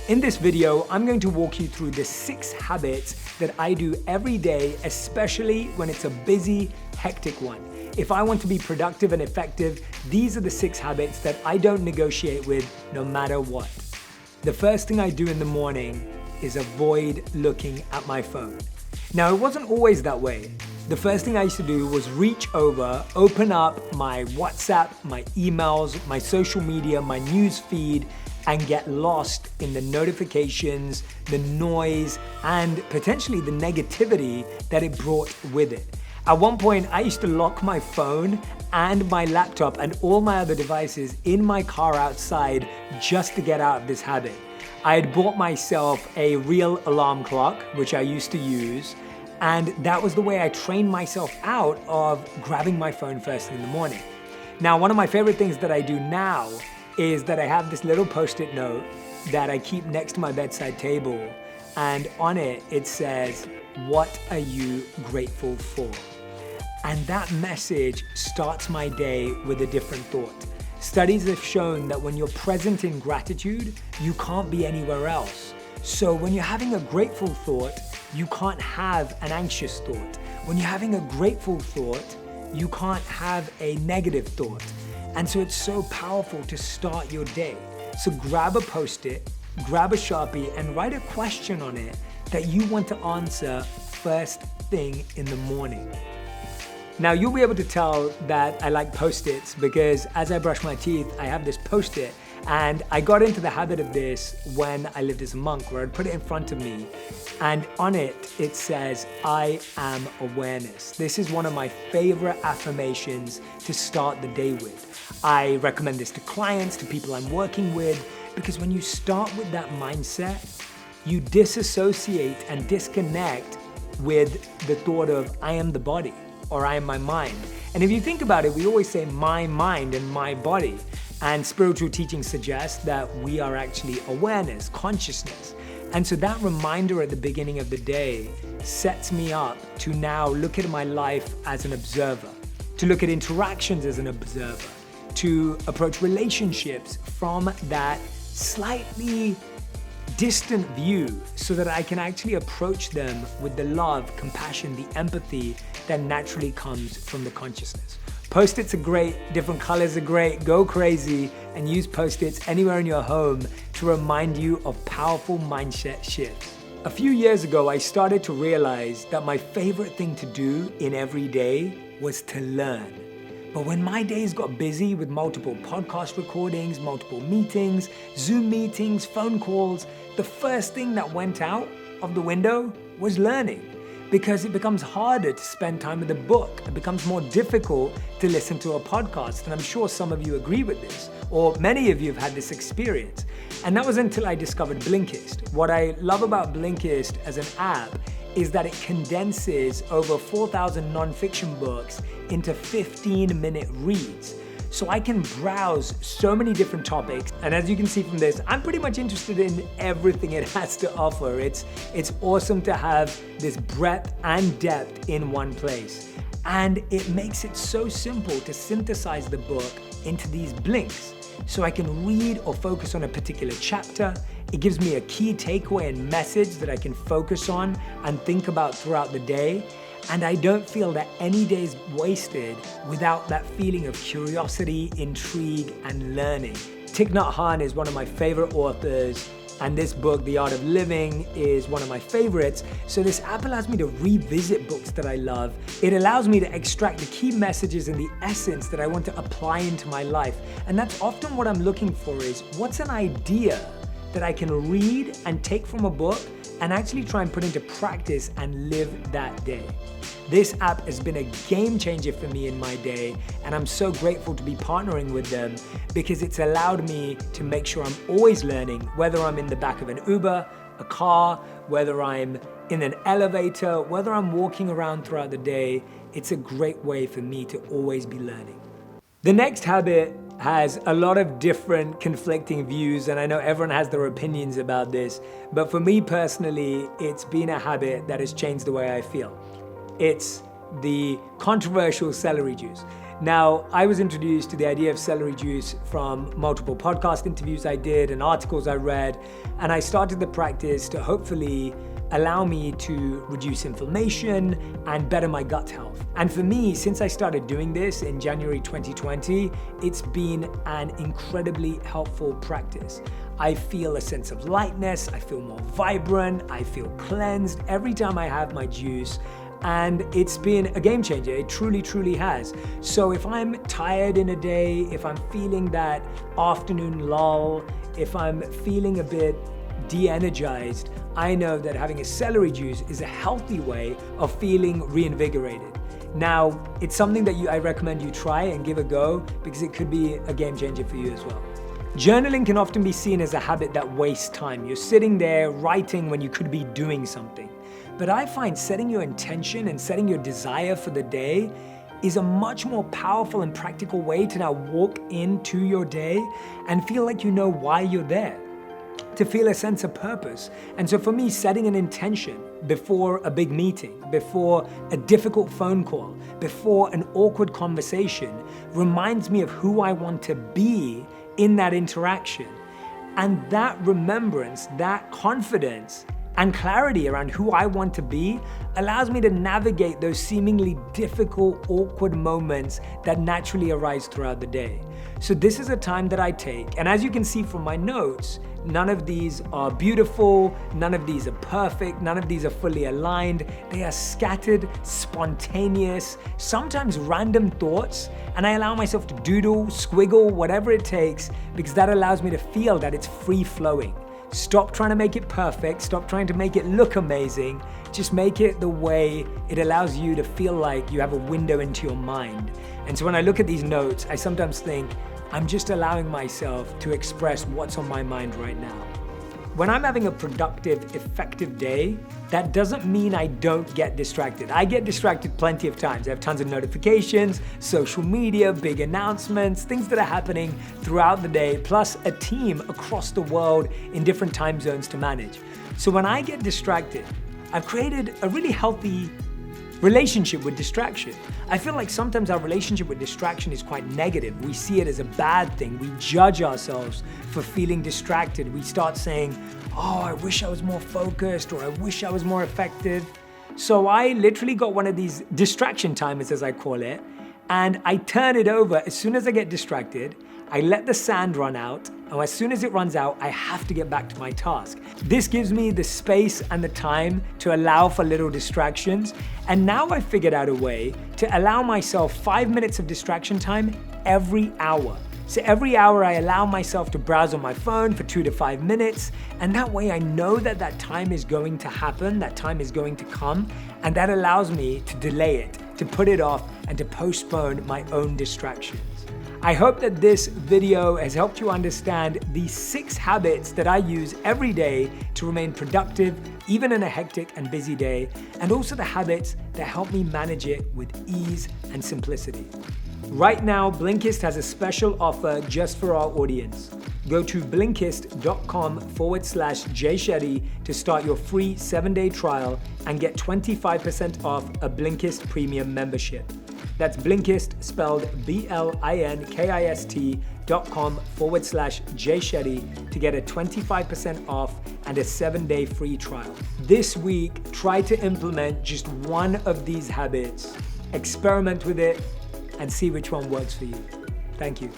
In this video, I'm going to walk you through the 6 habits that I do every day, especially when it's a busy, hectic one. If I want to be productive and effective, these are the 6 habits that I don't negotiate with no matter what. The first thing I do in the morning is avoid looking at my phone. Now, it wasn't always that way. The first thing I used to do was reach over, open up my WhatsApp, my emails, my social media, my news feed, and get lost in the notifications, the noise, and potentially the negativity that it brought with it. At one point, I used to lock my phone and my laptop and all my other devices in my car outside just to get out of this habit. I had bought myself a real alarm clock, which I used to use, and that was the way I trained myself out of grabbing my phone first thing in the morning. Now, one of my favorite things that I do now is that I have this little Post-it note that I keep next to my bedside table, and on it, it says, "What are you grateful for?" And that message starts my day with a different thought. Studies have shown that when you're present in gratitude, you can't be anywhere else. So when you're having a grateful thought, you can't have an anxious thought. When you're having a grateful thought, you can't have a negative thought. And so it's so powerful to start your day. So grab a Post-it, grab a Sharpie, and write a question on it that you want to answer first thing in the morning. Now, you'll be able to tell that I like Post-its because as I brush my teeth, I have this Post-it, and I got into the habit of this when I lived as a monk, where I'd put it in front of me, and on it, it says, "I am awareness." This is one of my favorite affirmations to start the day with. I recommend this to clients, to people I'm working with, because when you start with that mindset, you disassociate and disconnect with the thought of, "I am the body," or "I am my mind." And if you think about it, we always say my mind and my body. And spiritual teachings suggest that we are actually awareness, consciousness. And so that reminder at the beginning of the day sets me up to now look at my life as an observer, to look at interactions as an observer, to approach relationships from that slightly distant view so that I can actually approach them with the love, compassion, the empathy that naturally comes from the consciousness. Post-its are great, different colors are great, go crazy and use Post-its anywhere in your home to remind you of powerful mindset shifts. A few years ago, I started to realize that my favorite thing to do in every day was to learn. But when my days got busy with multiple podcast recordings, multiple meetings, Zoom meetings, phone calls, the first thing that went out of the window was learning. Because it becomes harder to spend time with a book. It becomes more difficult to listen to a podcast. And I'm sure some of you agree with this, or many of you have had this experience. And that was until I discovered Blinkist. What I love about Blinkist as an app is that it condenses over 4,000 nonfiction books into 15-minute reads. So I can browse so many different topics. And as you can see from this, I'm pretty much interested in everything it has to offer. It's awesome to have this breadth and depth in one place. And it makes it so simple to synthesize the book into these blinks. So I can read or focus on a particular chapter. It gives me a key takeaway and message that I can focus on and think about throughout the day. And I don't feel that any day is wasted without that feeling of curiosity, intrigue, and learning. Thich Nhat Hanh is one of my favorite authors, and this book, The Art of Living, is one of my favorites. So this app allows me to revisit books that I love. It allows me to extract the key messages and the essence that I want to apply into my life. And that's often what I'm looking for is, what's an idea that I can read and take from a book and actually try and put into practice and live that day. This app has been a game changer for me in my day, and I'm so grateful to be partnering with them because it's allowed me to make sure I'm always learning, whether I'm in the back of an Uber, a car, whether I'm in an elevator, whether I'm walking around throughout the day. It's a great way for me to always be learning. The next habit has a lot of different conflicting views, and I know everyone has their opinions about this, but for me personally, it's been a habit that has changed the way I feel. It's the controversial celery juice. Now, I was introduced to the idea of celery juice from multiple podcast interviews I did and articles I read, and I started the practice to hopefully allow me to reduce inflammation and better my gut health. And for me, since I started doing this in January 2020, it's been an incredibly helpful practice. I feel a sense of lightness, I feel more vibrant, I feel cleansed every time I have my juice. And it's been a game changer. It truly, truly has. So if I'm tired in a day, if I'm feeling that afternoon lull, if I'm feeling a bit de-energized, I know that having a celery juice is a healthy way of feeling reinvigorated. Now, it's something that I recommend you try and give a go because it could be a game changer for you as well. Journaling can often be seen as a habit that wastes time. You're sitting there writing when you could be doing something. But I find setting your intention and setting your desire for the day is a much more powerful and practical way to now walk into your day and feel like you know why you're there, to feel a sense of purpose. And so for me, setting an intention before a big meeting, before a difficult phone call, before an awkward conversation reminds me of who I want to be in that interaction. And that remembrance, that confidence, and clarity around who I want to be allows me to navigate those seemingly difficult, awkward moments that naturally arise throughout the day. So this is a time that I take, and as you can see from my notes, none of these are beautiful, none of these are perfect, none of these are fully aligned. They are scattered, spontaneous, sometimes random thoughts, and I allow myself to doodle, squiggle, whatever it takes, because that allows me to feel that it's free-flowing. Stop trying to make it perfect. Stop trying to make it look amazing. Just make it the way it allows you to feel like you have a window into your mind. And so when I look at these notes, I sometimes think, I'm just allowing myself to express what's on my mind right now. When I'm having a productive, effective day, that doesn't mean I don't get distracted. I get distracted plenty of times. I have tons of notifications, social media, big announcements, things that are happening throughout the day, plus a team across the world in different time zones to manage. So when I get distracted, I've created a really healthy relationship with distraction. I feel like sometimes our relationship with distraction is quite negative. We see it as a bad thing. We judge ourselves for feeling distracted. We start saying, oh, I wish I was more focused, or I wish I was more effective. So I literally got one of these distraction timers, as I call it, and I turn it over as soon as I get distracted. I let the sand run out, and as soon as it runs out, I have to get back to my task. This gives me the space and the time to allow for little distractions, and now I've figured out a way to allow myself 5 minutes of distraction time every hour. So every hour I allow myself to browse on my phone for 2 to 5 minutes, and that way I know that that time is going to happen, that time is going to come, and that allows me to delay it, to put it off, and to postpone my own distractions. I hope that this video has helped you understand the 6 habits that I use every day to remain productive, even in a hectic and busy day, and also the habits that help me manage it with ease and simplicity. Right now, Blinkist has a special offer just for our audience. Go to Blinkist.com/JShetty to start your free 7-day trial and get 25% off a Blinkist premium membership. That's Blinkist, spelled Blinkist.com/JShetty to get a 25% off and a 7-day free trial. This week, try to implement just one of these habits, experiment with it, and see which one works for you. Thank you.